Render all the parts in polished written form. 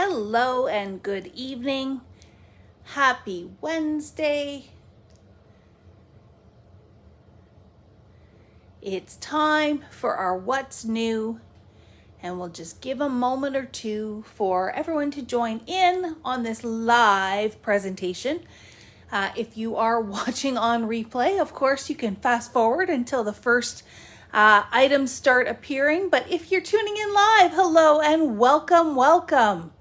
Hello and good evening. Happy Wednesday. It's time for our What's New, and we'll just give a moment or two for everyone to join in on this live presentation. If you are watching on replay, of course, you can fast forward until the first items start appearing. But if you're tuning in live, hello and welcome.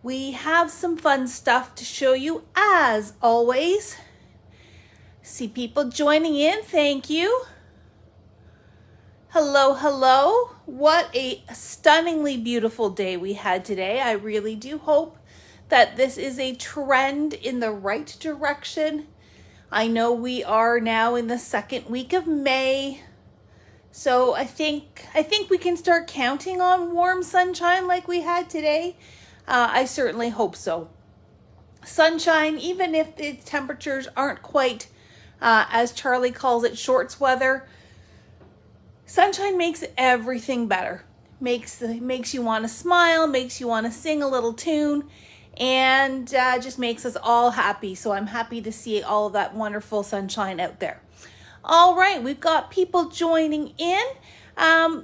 We have some fun stuff to show you as always. See people joining in, thank you. Hello. What a stunningly beautiful day we had today. I really do hope that this is a trend in the right direction. I know we are now in the second week of May. So I think we can start counting on warm sunshine like we had today. I certainly hope so. Sunshine, even if the temperatures aren't quite, as Charlie calls it, shorts weather, sunshine makes everything better. Makes you want to smile, makes you want to sing a little tune, and just makes us all happy. So I'm happy to see all of that wonderful sunshine out there. All right, we've got people joining in.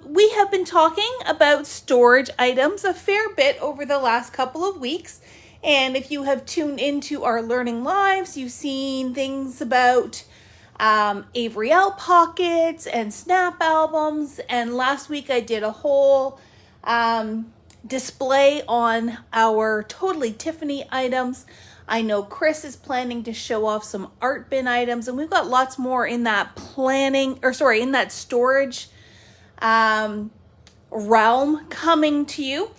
We have been talking about storage items a fair bit over the last couple of weeks. And if you have tuned into our Learning Lives, you've seen things about Avery L pockets and snap albums. And last week I did a whole display on our Totally Tiffany items. I know Chris is planning to show off some art bin items, and we've got lots more in that in that storage realm coming to you.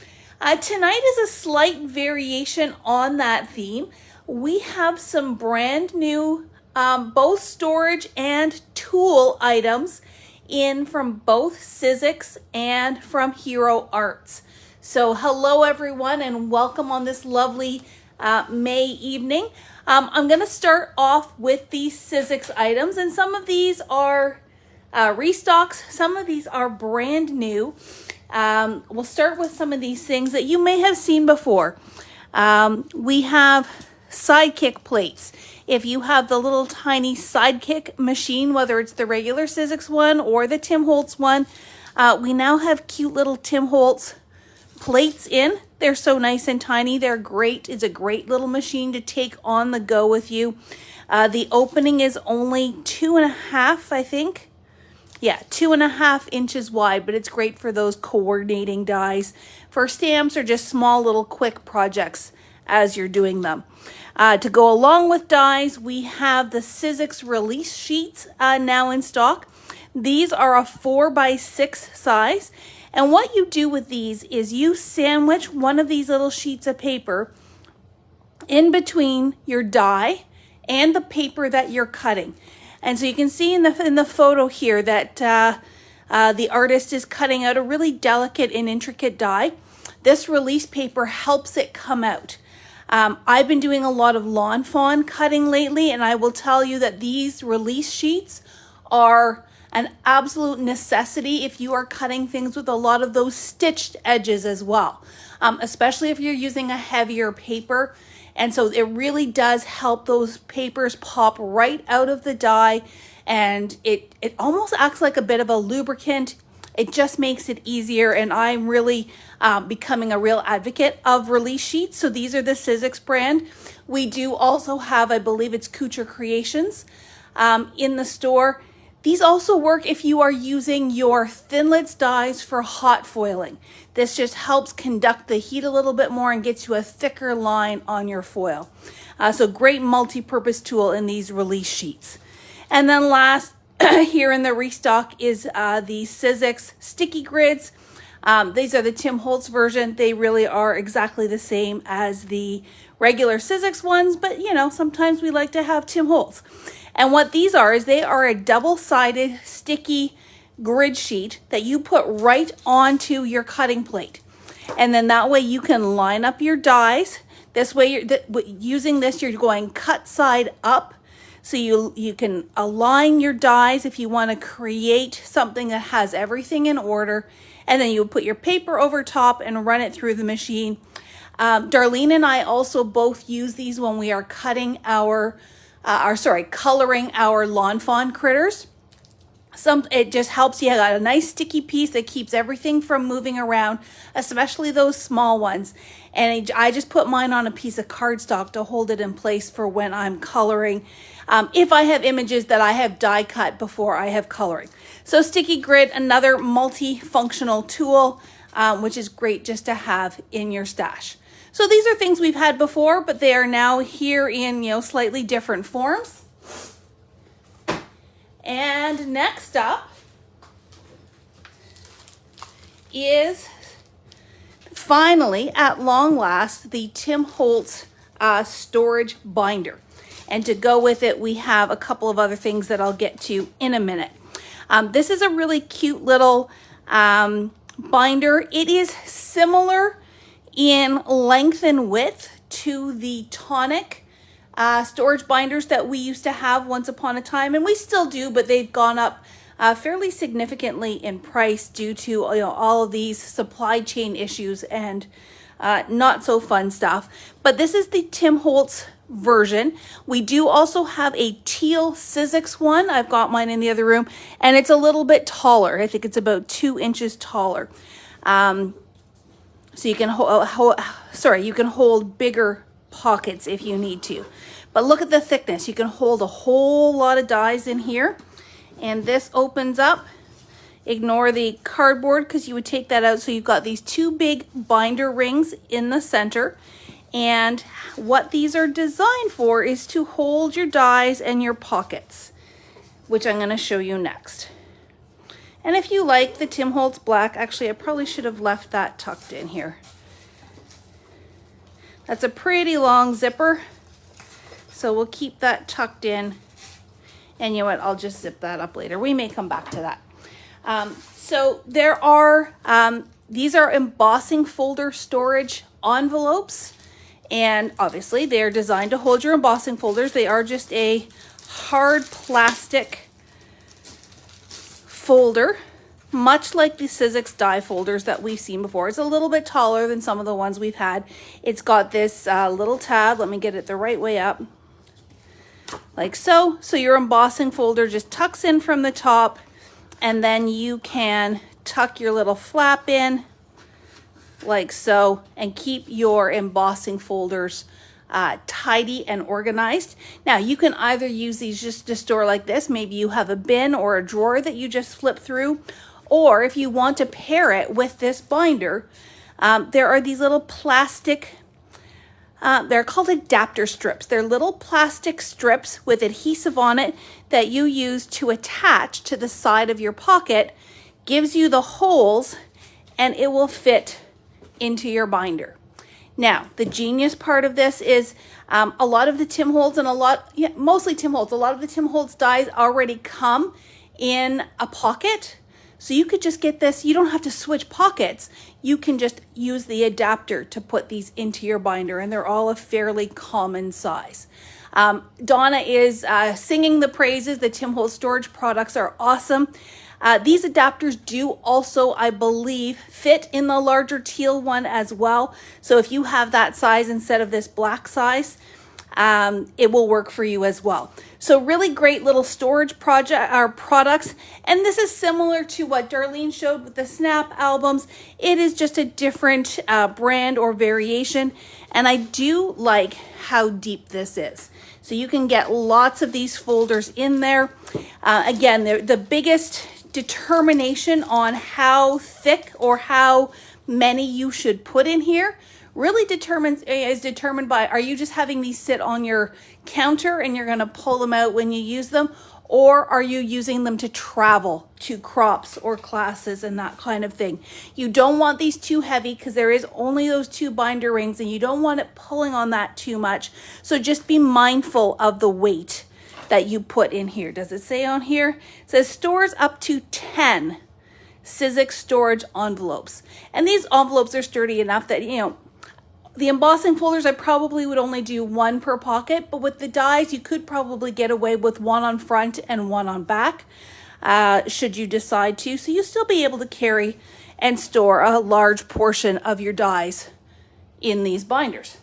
Tonight is a slight variation on that theme. We have some brand new both storage and tool items in from both Sizzix and from Hero Arts. So hello everyone and welcome on this lovely May evening. I'm going to start off with these Sizzix items, and some of these are restocks, some of these are brand new. We'll start with some of these things that you may have seen before. We have sidekick plates. If you have the little tiny sidekick machine, whether it's the regular Sizzix one or the Tim Holtz one, we now have cute little Tim Holtz plates in. They're so nice and tiny. They're great. It's a great little machine to take on the go with you. The opening is only 2.5, I think. Yeah, 2.5 inches wide, but it's great for those coordinating dies for stamps or just small little quick projects as you're doing them. To go along with dies, we have the Sizzix release sheets now in stock. These are a 4x6 size. And what you do with these is you sandwich one of these little sheets of paper in between your die and the paper that you're cutting. And so you can see in the photo here that the artist is cutting out a really delicate and intricate die. This release paper helps it come out. I've been doing a lot of lawn fawn cutting lately, and I will tell you that these release sheets are an absolute necessity if you are cutting things with a lot of those stitched edges as well, especially if you're using a heavier paper. And so it really does help those papers pop right out of the die, and it almost acts like a bit of a lubricant. It just makes it easier, and I'm really becoming a real advocate of release sheets. So these are the Sizzix brand. We do also have, I believe it's Couture Creations in the store. These also work if you are using your Thinlits dies for hot foiling. This just helps conduct the heat a little bit more and gets you a thicker line on your foil. So great multi-purpose tool in these release sheets. And then last here in the restock is the Sizzix sticky grids. These are the Tim Holtz version. They really are exactly the same as the regular Sizzix ones, but you know, sometimes we like to have Tim Holtz. And what these are is they are a double-sided sticky grid sheet that you put right onto your cutting plate. And then that way you can line up your dies. This way, using this, you're going cut side up. So you can align your dies if you want to create something that has everything in order. And then you put your paper over top and run it through the machine. Darlene and I also both use these when we are cutting coloring our lawn fawn critters. It just helps you got a nice sticky piece that keeps everything from moving around, especially those small ones. And I just put mine on a piece of cardstock to hold it in place for when I'm coloring. If I have images that I have die cut before I have coloring. So Sticky Grid, another multi-functional tool, which is great just to have in your stash. So these are things we've had before, but they are now here in, slightly different forms. And next up is finally, at long last, the Tim Holtz storage binder. And to go with it, we have a couple of other things that I'll get to in a minute. This is a really cute little binder. It is similar in length and width to the Tonic storage binders that we used to have once upon a time, and we still do, but they've gone up fairly significantly in price due to all of these supply chain issues and not so fun stuff. But this is the Tim Holtz version. We do also have a teal Sizzix one. I've got mine in the other room, and it's a little bit taller. I think it's about 2 inches taller. So you can you can hold bigger pockets if you need to. But look at the thickness. You can hold a whole lot of dies in here. And this opens up. Ignore the cardboard because you would take that out. So you've got these 2 big binder rings in the center. And what these are designed for is to hold your dies and your pockets, which I'm going to show you next. And if you like the Tim Holtz black, actually I probably should have left that tucked in here. That's a pretty long zipper, so we'll keep that tucked in. And you know what, I'll just zip that up later. We may come back to that. So there are, these are embossing folder storage envelopes. And obviously they're designed to hold your embossing folders. They are just a hard plastic folder, much like the Sizzix die folders that we've seen before. It's a little bit taller than some of the ones we've had. It's got this little tab. Let me get it the right way up. Like so. So your embossing folder just tucks in from the top, and then you can tuck your little flap in like so and keep your embossing folders tidy and organized. Now you can either use these just to store like this. Maybe you have a bin or a drawer that you just flip through. Or if you want to pair it with this binder, there are these little plastic, they're called adapter strips. They're little plastic strips with adhesive on it that you use to attach to the side of your pocket, gives you the holes, and it will fit into your binder. Now, the genius part of this is a lot of the Tim Holtz and mostly Tim Holtz, a lot of the Tim Holtz dies already come in a pocket. So you could just get this, you don't have to switch pockets. You can just use the adapter to put these into your binder, and they're all a fairly common size. Donna is singing the praises. The Tim Holtz storage products are awesome. These adapters do also, I believe, fit in the larger teal one as well. So if you have that size instead of this black size, it will work for you as well. So really great little storage products. And this is similar to what Darlene showed with the Snap albums. It is just a different brand or variation. And I do like how deep this is. So you can get lots of these folders in there. Again, the biggest determination on how thick or how many you should put in here really is determined by, are you just having these sit on your counter and you're going to pull them out when you use them, or are you using them to travel to crops or classes and that kind of thing? You don't want these too heavy because there is only those 2 binder rings, and you don't want it pulling on that too much. So just be mindful of the weight that you put in here. Does it say on here? It says stores up to 10 Sizzix storage envelopes. And these envelopes are sturdy enough that, the embossing folders, I probably would only do 1 per pocket, but with the dies, you could probably get away with 1 on front and 1 on back, should you decide to. So you'll still be able to carry and store a large portion of your dies in these binders.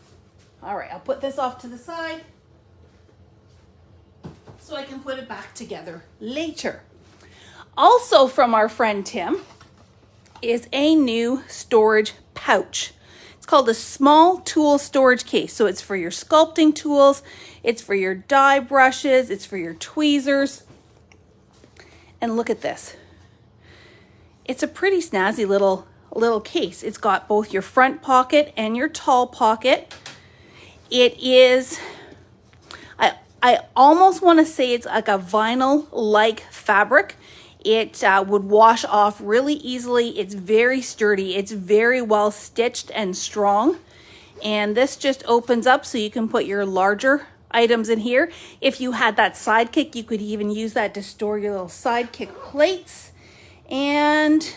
All right, I'll put this off to the side so I can put it back together later. Also from our friend Tim is a new storage pouch. It's called a small tool storage case. So it's for your sculpting tools, it's for your die brushes, it's for your tweezers. And look at this. It's a pretty snazzy little case. It's got both your front pocket and your tall pocket. It is, I almost want to say it's like a vinyl-like fabric. It would wash off really easily. It's very sturdy. It's very well stitched and strong. And this just opens up so you can put your larger items in here. If you had that sidekick, you could even use that to store your little sidekick plates. And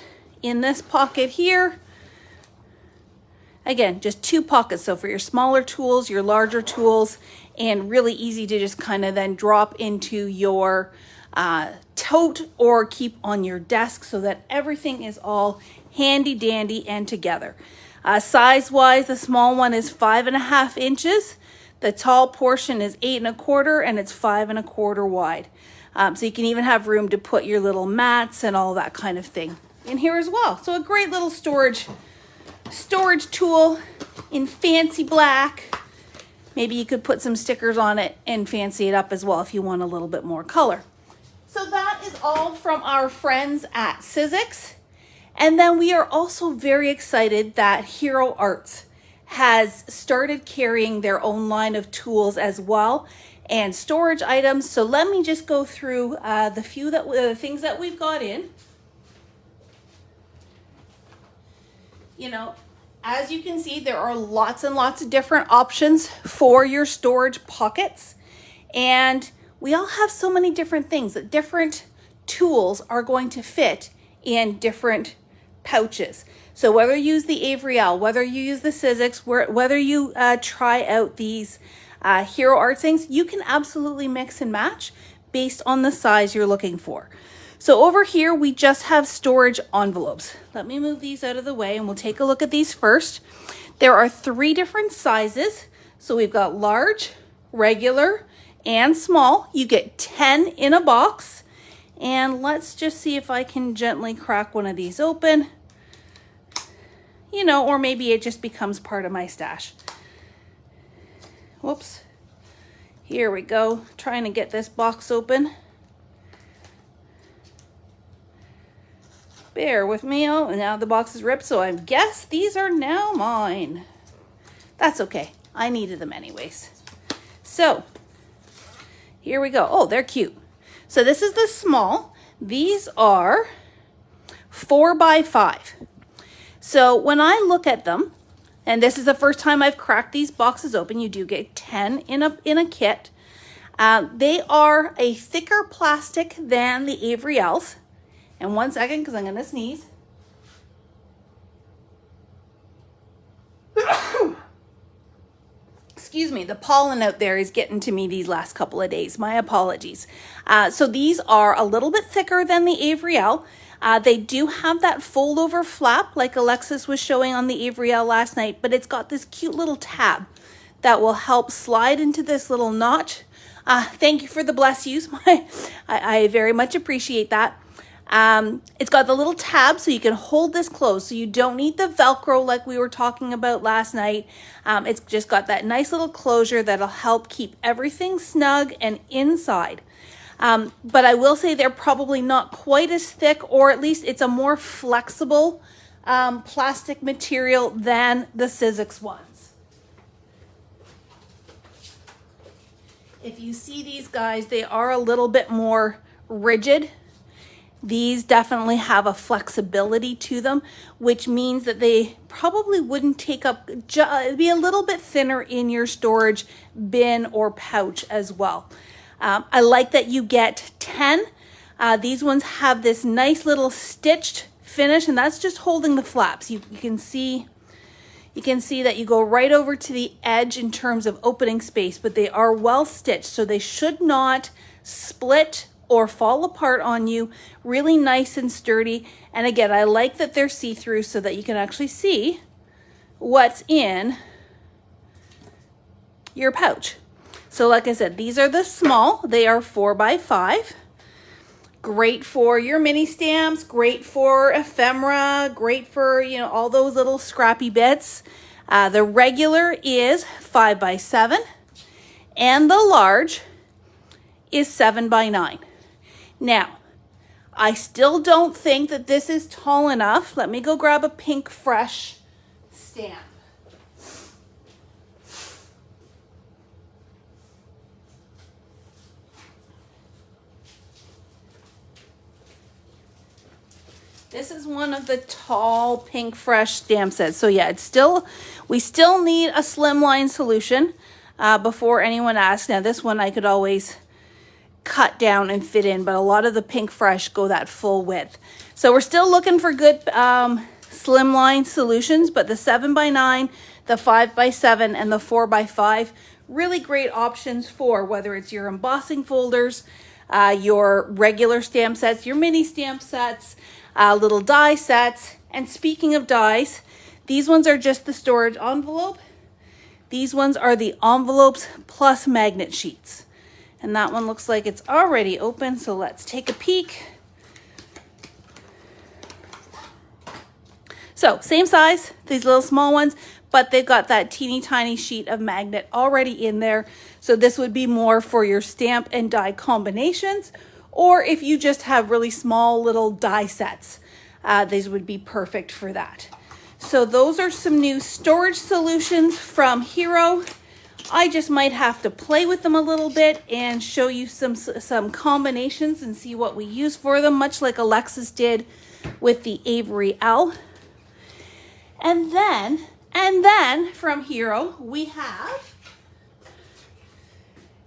in this pocket here, again, just 2 pockets. So for your smaller tools, your larger tools, and really easy to just kind of then drop into your tote or keep on your desk so that everything is all handy dandy and together. Size wise, the small one is 5.5 inches. The tall portion is 8 1/4, and it's 5 1/4 wide. So you can even have room to put your little mats and all that kind of thing in here as well. So a great little storage tool in fancy black. Maybe you could put some stickers on it and fancy it up as well if you want a little bit more color. So that is all from our friends at Sizzix. And then we are also very excited that Hero Arts has started carrying their own line of tools as well and storage items. So let me just go through the things that we've got in. You know, as you can see, there are lots and lots of different options for your storage pockets. And we all have so many different things that different tools are going to fit in different pouches. So whether you use the Avriel, whether you use the Sizzix, whether you try out these Hero Art things, you can absolutely mix and match based on the size you're looking for. So over here, we just have storage envelopes. Let me move these out of the way and we'll take a look at these first. There are 3 different sizes. So we've got large, regular, and small. You get 10 in a box. And let's just see if I can gently crack one of these open. You know, or maybe it just becomes part of my stash. Whoops. Here we go. Trying to get this box open. Bear with me. Oh, now the box is ripped, so I guess these are now mine. That's okay. I needed them anyways. So, here we go. Oh, they're cute. So this is the small. These are 4 by 5. So when I look at them, and this is the first time I've cracked these boxes open, you do get 10 in a kit. They are a thicker plastic than the Avriels. And 1 second, because I'm going to sneeze. Excuse me, the pollen out there is getting to me these last couple of days. My apologies. So these are a little bit thicker than the Avriel. They do have that fold over flap like Alexis was showing on the Avriel last night, but it's got this cute little tab that will help slide into this little notch. Thank you for the bless yous. I very much appreciate that. It's got the little tab so you can hold this closed, so you don't need the Velcro like we were talking about last night. It's just got that nice little closure that'll help keep everything snug and inside. But I will say they're probably not quite as thick, or at least it's a more flexible plastic material than the Sizzix ones. If you see these guys, they are a little bit more rigid. These definitely have a flexibility to them, which means that they probably wouldn't take up, be a little bit thinner in your storage bin or pouch as well. I like that you get 10. These ones have this nice little stitched finish, and that's just holding the flaps. You can see that you go right over to the edge in terms of opening space, but they are well stitched, so they should not split or fall apart on you. Really nice and sturdy. And again, I like that they're see-through so that you can actually see what's in your pouch. So like I said, these are the small, they are 4x5. Great for your mini stamps, great for ephemera, great for, you know, all those little scrappy bits. The regular is 5x7 and the large is 7x9. Now, I still don't think that this is tall enough. Let me go grab a pink fresh stamp. This is one of the tall pink fresh stamp sets. So yeah, we still need a slimline solution before anyone asks. Now this one I could always cut down and fit in, but a lot of the pink fresh go that full width. So we're still looking for good slimline solutions, but the 7x9, the 5x7, and the 4x5, really great options for whether it's your embossing folders, your regular stamp sets, your mini stamp sets, little die sets. And speaking of dies, these ones are just the storage envelope. These ones are the envelopes plus magnet sheets. And that one looks like it's already open, so let's take a peek. So same size, these little small ones, but they've got that teeny tiny sheet of magnet already in there. So this would be more for your stamp and die combinations, or if you just have really small little die sets, these would be perfect for that. So those are some new storage solutions from Hero. I just might have to play with them a little bit and show you some combinations and see what we use for them, much like Alexis did with the Avery L. And then from Hero, we have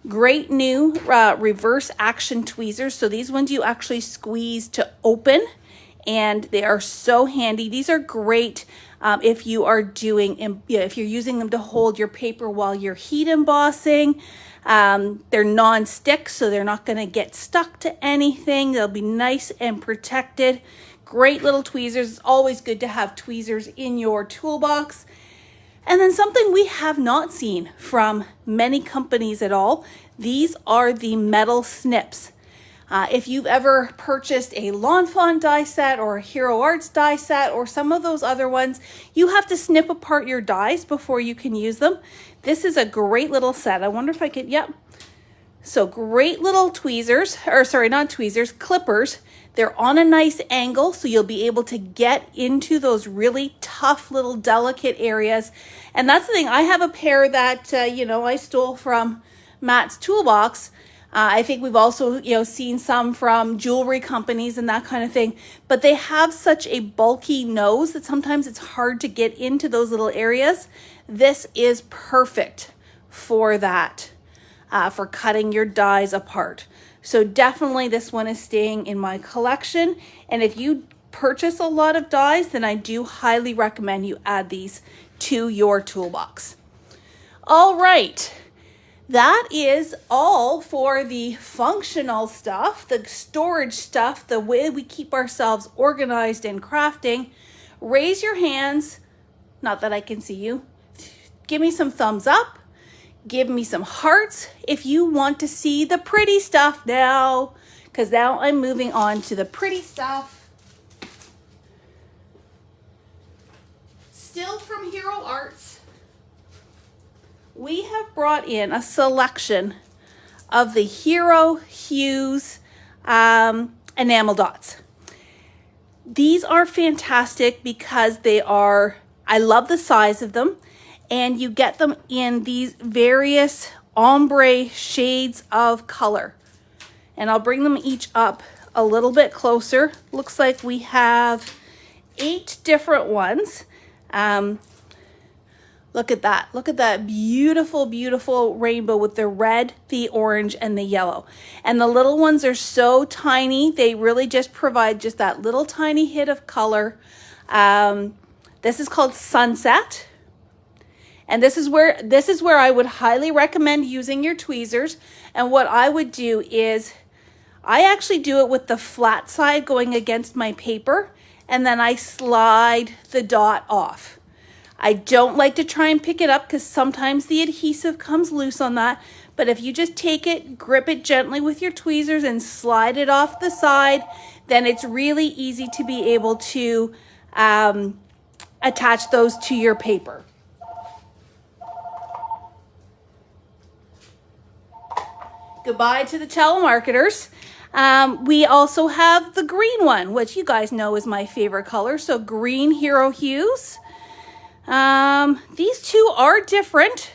great new reverse action tweezers. So these ones you actually squeeze to open, and they are so handy. These are great if you are if you're using them to hold your paper while you're heat embossing. They're non-stick, so they're not going to get stuck to anything. They'll be nice and protected. Great little tweezers. It's always good to have tweezers in your toolbox. And then something we have not seen from many companies at all, these are the metal snips. If you've ever purchased a Lawn Fawn die set or a Hero Arts die set or some of those other ones, you have to snip apart your dies before you can use them. This is a great little set. I wonder if I could, yep. So great little tweezers, or sorry, not tweezers, clippers. They're on a nice angle, so you'll be able to get into those really tough little delicate areas. And that's the thing, I have a pair that, I stole from Matt's toolbox. I think we've also, seen some from jewelry companies and that kind of thing, but they have such a bulky nose that sometimes it's hard to get into those little areas. This is perfect for that, for cutting your dies apart. So definitely this one is staying in my collection. And if you purchase a lot of dies, then I do highly recommend you add these to your toolbox. All right. That is all for the functional stuff, the storage stuff, the way we keep ourselves organized in crafting. Raise your hands, not that I can see you. Give me some thumbs up. Give me some hearts if you want to see the pretty stuff now, because now I'm moving on to the pretty stuff. Still from Hero Arts, we have brought in a selection of the Hero Hues enamel dots. These are fantastic because I love the size of them, and you get them in these various ombre shades of color. And I'll bring them each up a little bit closer. Looks like we have 8 different ones. Look at that. Look at that beautiful, beautiful rainbow with the red, the orange, and the yellow. And the little ones are so tiny. They really just provide just that little tiny hit of color. This is called Sunset. And this is where I would highly recommend using your tweezers. And what I would do is I actually do it with the flat side going against my paper, and then I slide the dot off. I don't like to try and pick it up because sometimes the adhesive comes loose on that. But if you just take it, grip it gently with your tweezers and slide it off the side, then it's really easy to be able to attach those to your paper. Goodbye to the telemarketers. We also have the green one, which you guys know is my favorite color. So green Hero Hues. These two are different.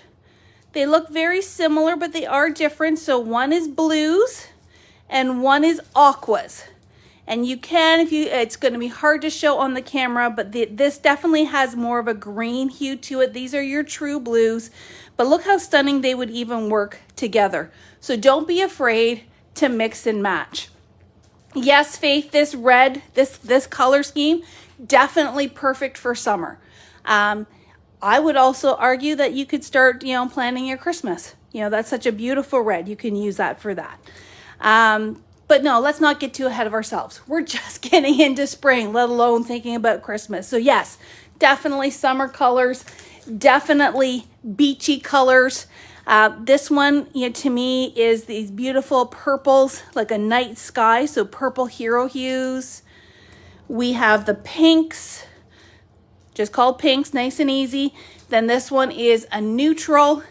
They look very similar, but they are different. So one is blues and one is aquas. And you can, it's going to be hard to show on the camera, but this definitely has more of a green hue to it. These are your true blues, but look how stunning they would even work together. So don't be afraid to mix and match. Yes, Faith, this red, this color scheme, definitely perfect for summer. I would also argue that you could start, planning your Christmas. That's such a beautiful red. You can use that for that. But no, let's not get too ahead of ourselves. We're just getting into spring, let alone thinking about Christmas. So yes, definitely summer colors, definitely beachy colors. This one, to me, is these beautiful purples, like a night sky. So purple Hero Hues. We have the pinks, just called pinks, nice and easy. Then this one is a neutral.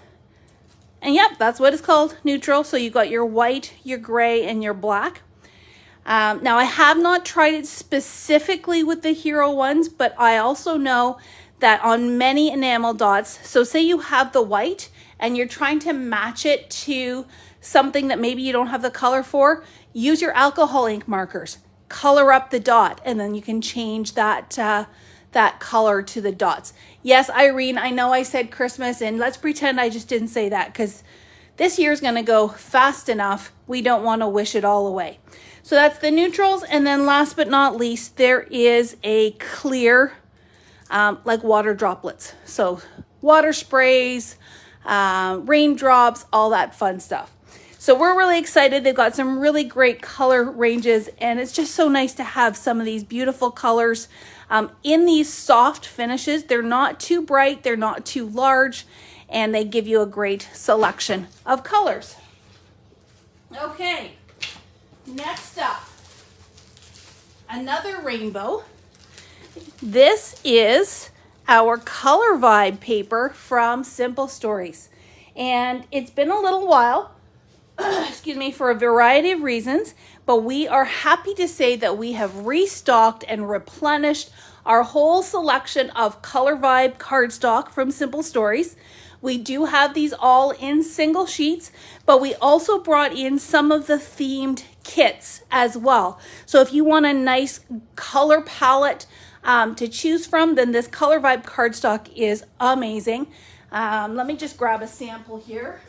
And yep, that's what it's called, neutral. So you got your white, your gray, and your black. Now I have not tried it specifically with the Hero ones, but I also know that on many enamel dots, so say you have the white and you're trying to match it to something that maybe you don't have the color for, use your alcohol ink markers, color up the dot, and then you can change that color to the dots. Yes, Irene, I know I said Christmas, and let's pretend I just didn't say that because this year's going to go fast enough. We don't want to wish it all away. So that's the neutrals. And then last but not least, there is a clear, like water droplets. So water sprays, raindrops, all that fun stuff. So we're really excited. They've got some really great color ranges, and it's just so nice to have some of these beautiful colors in these soft finishes. They're not too bright, they're not too large, and they give you a great selection of colors. Okay, next up, another rainbow. This is our Color Vibe paper from Simple Stories, and it's been a little while, excuse me, for a variety of reasons, but we are happy to say that we have restocked and replenished our whole selection of Color Vibe cardstock from Simple Stories. We do have these all in single sheets, but we also brought in some of the themed kits as well. So if you want a nice color palette to choose from, then this Color Vibe cardstock is amazing. Let me just grab a sample here.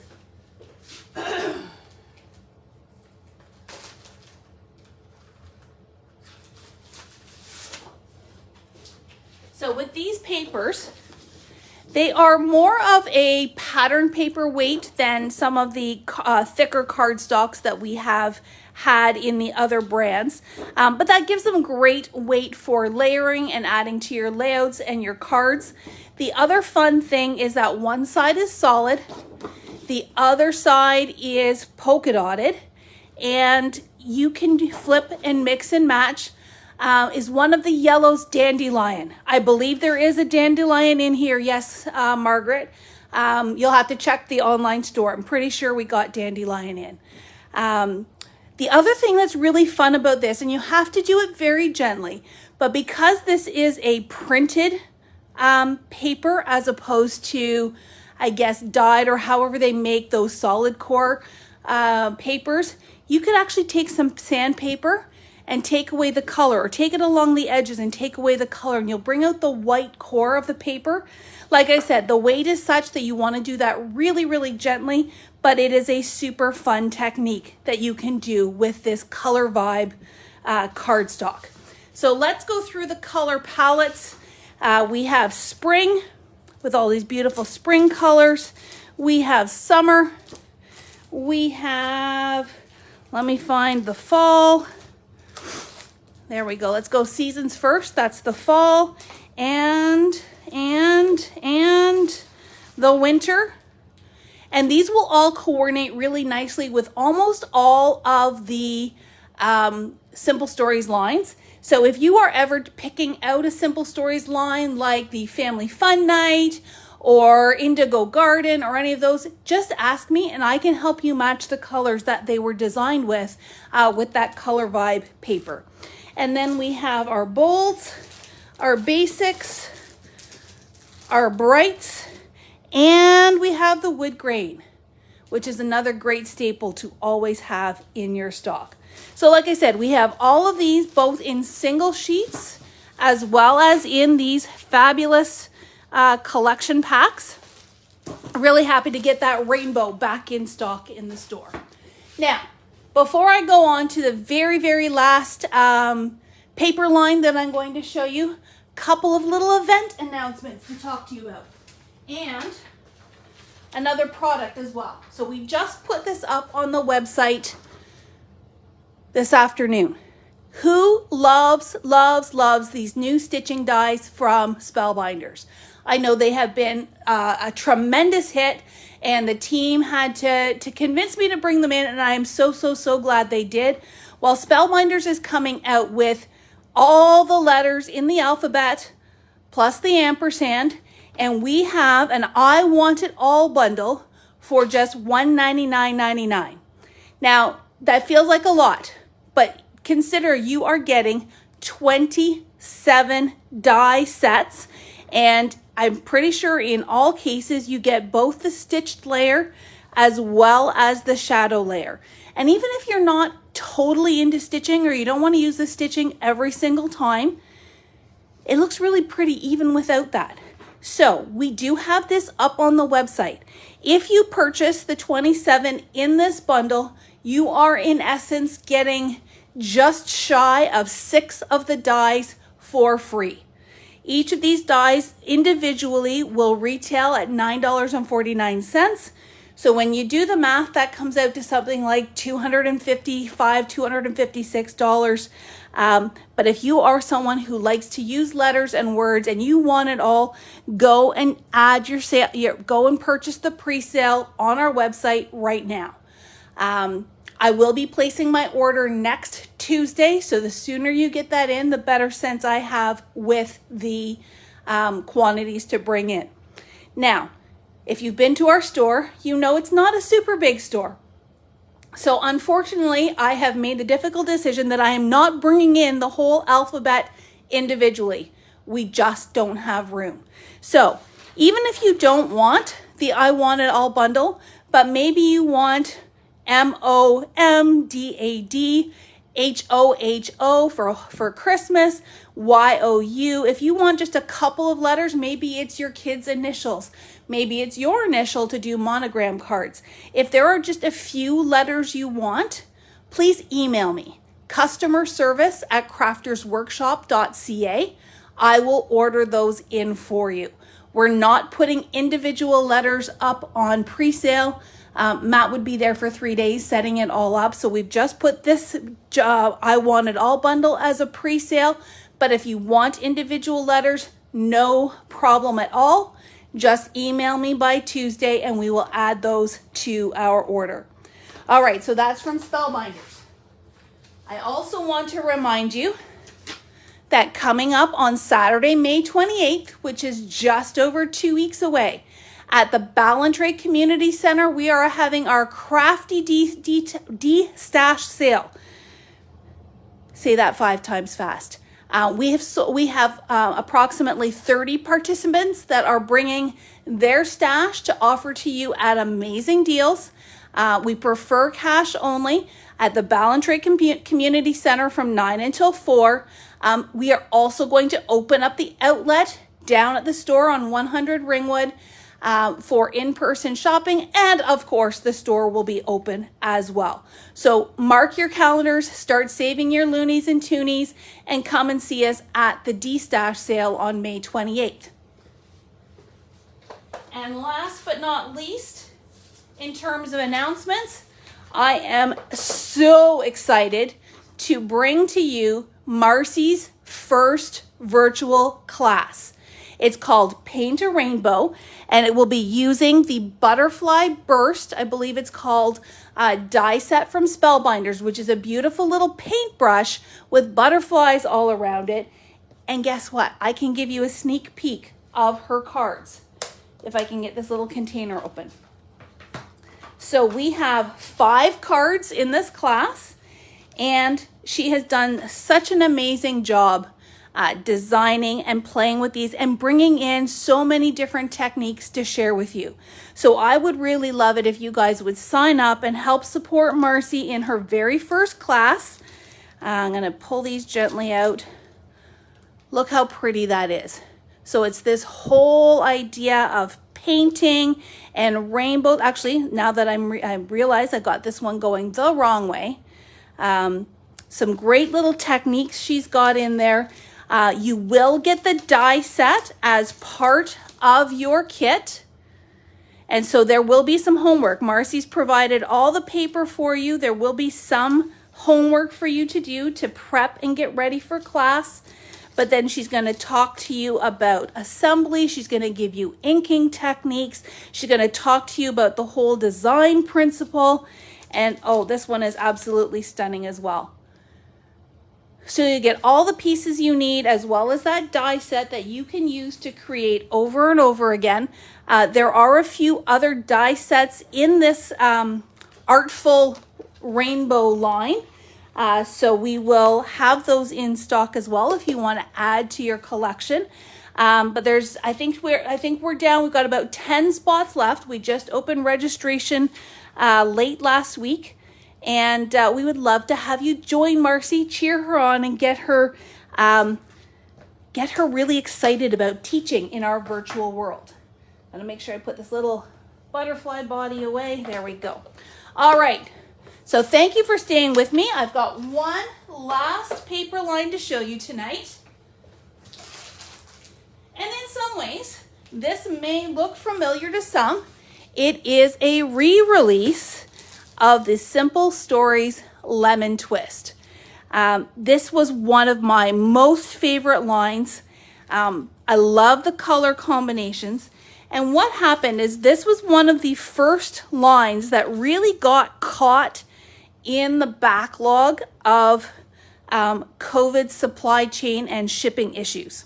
So with these papers, they are more of a pattern paper weight than some of the thicker cardstocks that we have had in the other brands. But that gives them great weight for layering and adding to your layouts and your cards. The other fun thing is that one side is solid, the other side is polka dotted, and you can flip and mix and match. Is one of the yellows dandelion. I believe there is a dandelion in here. Yes, Margaret. You'll have to check the online store. I'm pretty sure we got dandelion in. The other thing that's really fun about this, and you have to do it very gently, but because this is a printed paper as opposed to, I guess, dyed or however they make those solid core papers, you could actually take some sandpaper and take away the color, or take it along the edges and take away the color, and you'll bring out the white core of the paper. Like I said, the weight is such that you want to do that really, really gently, but it is a super fun technique that you can do with this Color Vibe cardstock. So let's go through the color palettes. We have spring with all these beautiful spring colors. We have summer. We have, let me find the fall. There we go. Let's go seasons first. That's the fall. And and the winter. And these will all coordinate really nicely with almost all of the Simple Stories lines. So if you are ever picking out a Simple Stories line like the Family Fun Night or Indigo Garden or any of those, just ask me and I can help you match the colors that they were designed with that color vibe paper. And then we have our bolds, our basics, our brights, and we have the wood grain, which is another great staple to always have in your stock. So like I said, we have all of these both in single sheets as well as in these fabulous collection packs. Really happy to get that rainbow back in stock in the store. Now, before I go on to the very, very last paper line that I'm going to show you, a couple of little event announcements to talk to you about. And another product as well. So we just put this up on the website this afternoon. Who loves these new stitching dies from Spellbinders? I know they have been a tremendous hit, and the team had to convince me to bring them in, and I am so glad they did. Well, Spellbinders is coming out with all the letters in the alphabet plus the ampersand, and we have an I Want It All bundle for just $199.99. Now, that feels like a lot, but consider you are getting 27 die sets, and I'm pretty sure in all cases you get both the stitched layer as well as the shadow layer. And even if you're not totally into stitching or you don't want to use the stitching every single time, it looks really pretty even without that. So we do have this up on the website. If you purchase the 27 in this bundle, you are in essence getting just shy of 6 of the dies for free. Each of these dies individually will retail at $9.49. So when you do the math, that comes out to something like $255, $256. But if you are someone who likes to use letters and words and you want it all, go and add your sale. Go and purchase the pre-sale on our website right now. I will be placing my order next Tuesday, so the sooner you get that in, the better sense I have with the quantities to bring in. Now, if you've been to our store, you know it's not a super big store. So unfortunately, I have made the difficult decision that I am not bringing in the whole alphabet individually. We just don't have room. So even if you don't want the I Want It All bundle, but maybe you want MOMDAD, HOHO for Christmas, YOU. If you want just a couple of letters, maybe it's your kids' initials. Maybe it's your initial to do monogram cards. If there are just a few letters you want, please email me, customerservice@craftersworkshop.ca. I will order those in for you. We're not putting individual letters up on pre-sale. Matt would be there for 3 days setting it all up. So we've just put this I Want It All bundle as a pre-sale. But if you want individual letters, no problem at all. Just email me by Tuesday and we will add those to our order. All right, so that's from Spellbinders. I also want to remind you that coming up on Saturday, May 28th, which is just over 2 weeks away, at the Ballantrae Community Center, we are having our Crafty D-Stash sale. Say that 5 times fast. We have approximately 30 participants that are bringing their stash to offer to you at amazing deals. We prefer cash only at the Ballantrae Community Center from 9 until 4. We are also going to open up the outlet down at the store on 100 Ringwood for in-person shopping, and of course the store will be open as well. So mark your calendars, start saving your loonies and toonies, and come and see us at the D-Stash sale on May 28th. And last but not least, in terms of announcements, I am so excited to bring to you Marcy's first virtual class. It's called Paint a Rainbow, and it will be using the Butterfly Burst, I believe it's called, die set from Spellbinders, which is a beautiful little paintbrush with butterflies all around it. And guess what? I can give you a sneak peek of her cards if I can get this little container open. So we have 5 cards in this class, and she has done such an amazing job designing and playing with these and bringing in so many different techniques to share with you. So I would really love it if you guys would sign up and help support Marcy in her very first class. I'm going to pull these gently out. Look how pretty that is. So it's this whole idea of painting and rainbows. Actually, now that I realize I got this one going the wrong way. Some great little techniques she's got in there. You will get the die set as part of your kit. And so there will be some homework. Marcy's provided all the paper for you. There will be some homework for you to do to prep and get ready for class. But then she's going to talk to you about assembly. She's going to give you inking techniques. She's going to talk to you about the whole design principle. And oh, this one is absolutely stunning as well. So you get all the pieces you need, as well as that die set that you can use to create over and over again. There are a few other die sets in this artful rainbow line. So we will have those in stock as well if you want to add to your collection. But there's, I think we're down. We've got about 10 spots left. We just opened registration late last week. And we would love to have you join Marcy, cheer her on, and get her really excited about teaching in our virtual world. I'm gonna make sure I put this little butterfly body away. There we go. All right. So thank you for staying with me. I've got one last paper line to show you tonight. And in some ways, this may look familiar to some. It is a re-release of the Simple Stories Lemon Twist. This was one of my most favorite lines. I love the color combinations. And what happened is this was one of the first lines that really got caught in the backlog of COVID supply chain and shipping issues.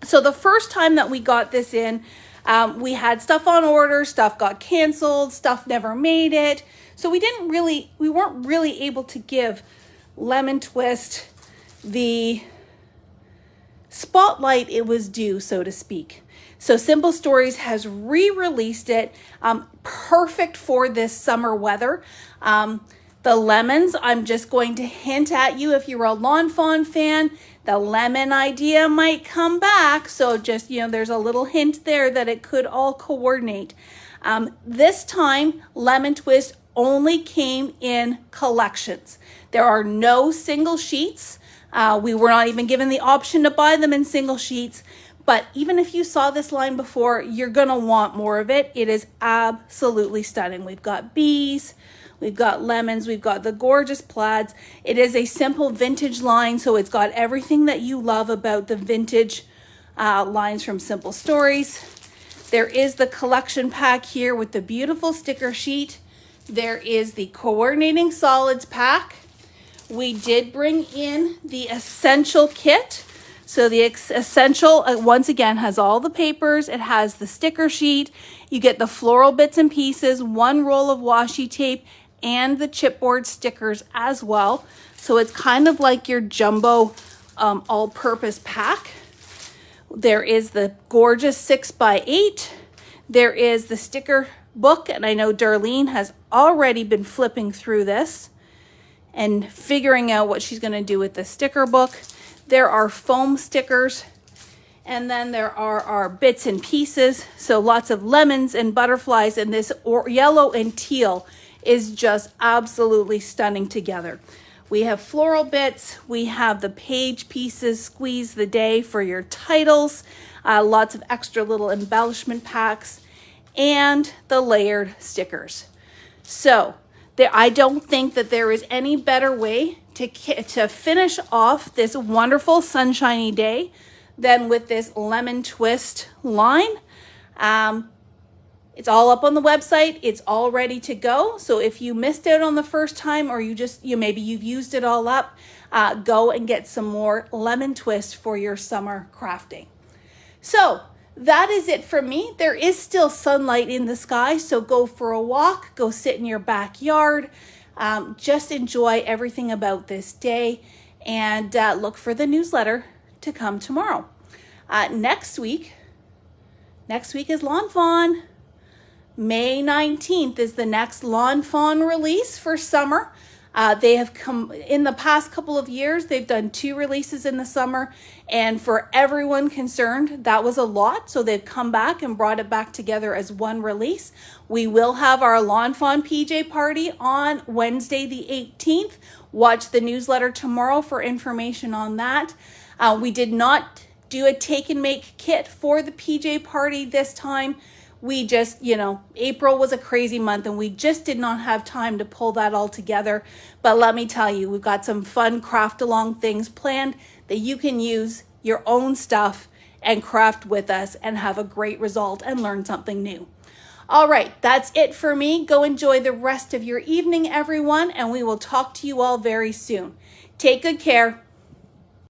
So the first time that we got this in, we had stuff on order, stuff got canceled, stuff never made it. So we weren't really able to give Lemon Twist the spotlight it was due, so to speak. So Simple Stories has re-released it, perfect for this summer weather. The lemons, I'm just going to hint at you, if you're a Lawn Fawn fan, the lemon idea might come back. So just, there's a little hint there that it could all coordinate. This time, Lemon Twist only came in collections. There are no single sheets. We were not even given the option to buy them in single sheets. But even if you saw this line before, you're going to want more of it. It is absolutely stunning. We've got bees, we've got lemons, we've got the gorgeous plaids. It is a simple vintage line, so it's got everything that you love about the vintage lines from Simple Stories. There is the collection pack here with the beautiful sticker sheet. There is the coordinating solids pack. We did bring in the essential kit. So the essential, once again, has all the papers. It has the sticker sheet. You get the floral bits and pieces, one roll of washi tape, and the chipboard stickers as well. So it's kind of like your jumbo all-purpose pack. There is the gorgeous 6x8. There is the sticker book, and I know Darlene has already been flipping through this and figuring out what she's going to do with the sticker book. There are foam stickers, and then there are our bits and pieces. So lots of lemons and butterflies, and this yellow and teal is just absolutely stunning together. We have floral bits, we have the page pieces, Squeeze the Day for your titles, lots of extra little embellishment packs, and the layered stickers. So I don't think that there is any better way to finish off this wonderful sunshiny day then with this lemon twist line. It's all up on the website. It's all ready to go. So if you missed out on the first time, or maybe you've used it all up, go and get some more lemon twist for your summer crafting. So that is it for me. There is still sunlight in the sky, so go for a walk, go sit in your backyard, just enjoy everything about this day, and look for the newsletter to come tomorrow. Next week is Lawn Fawn. May 19th is the next Lawn Fawn release for summer. They have come in the past couple of years. They've done 2 releases in the summer, and for everyone concerned, that was a lot. So they've come back and brought it back together as one release. We will have our Lawn Fawn PJ party on Wednesday the 18th. Watch the newsletter tomorrow for information on that. We did not do a take and make kit for the PJ party this time. We just, April was a crazy month and we just did not have time to pull that all together. But let me tell you, we've got some fun craft along things planned that you can use your own stuff and craft with us and have a great result and learn something new. All right, that's it for me. Go enjoy the rest of your evening, everyone, and we will talk to you all very soon. Take good care.